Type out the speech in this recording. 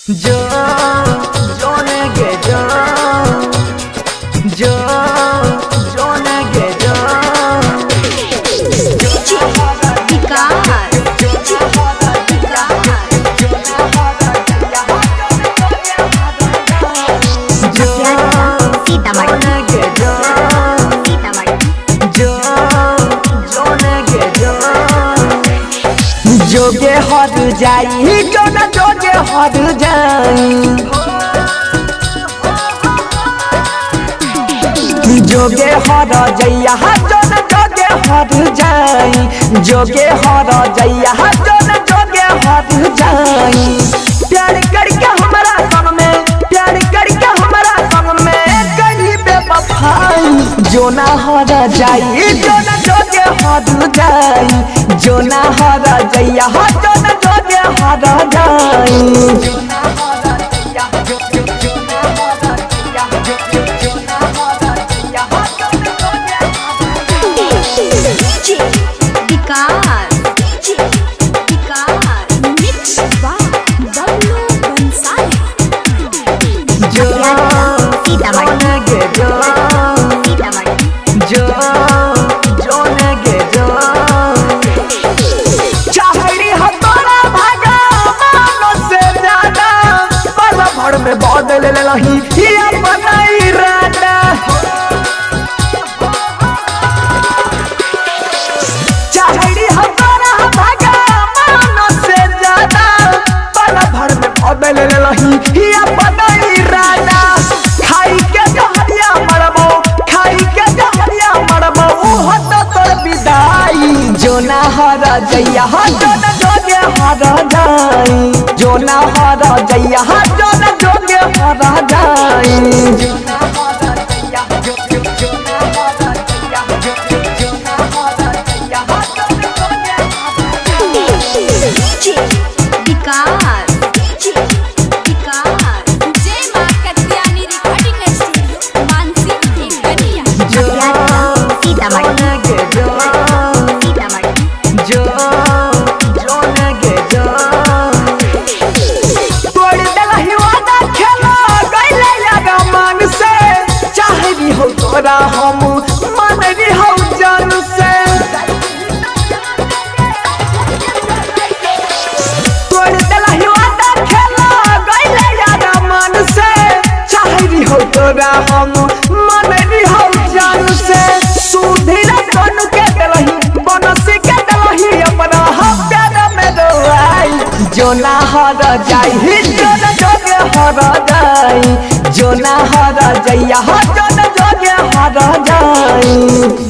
जो जोने गे जो जो जोने गे जो जोगे हर जाई जो न जोगे हर जाई जोगे हर जैया जो न जोगे हर जाई जोगे हर जैया जो न जोगे हर जाई प्यार करके हमारा संग में प्यार करके हमारा संग में कहीं बेवफाई जो न हर जाई जो न जोगे हर जाई जो न हर जैया जो न जोगे हर जाई बदल लही बनाई राजा चाहड़ी हमारा भागा मानो से ज्यादा पल भर में बदल लही बनाई राजा खाई के जहरिया मरबो खाई के जहरिया मरबो ओह तो तोर विदाई जो ना हर जैया जो न जोगे हर जाई जो ना हर जैया जो न जोगे हर जाई तोरा हम मन हो जान से तोड़ दिलही वादा खेला गइले यार मन से चाहरी हो तोरा हम मन हो जान से सुधीर बन के दिलही बनसी के दिलही अपना प्यार में रोई जो ना हर जाई जो न जोगे हर जाई जो ना हर जैया जो न जोगे हर जाई।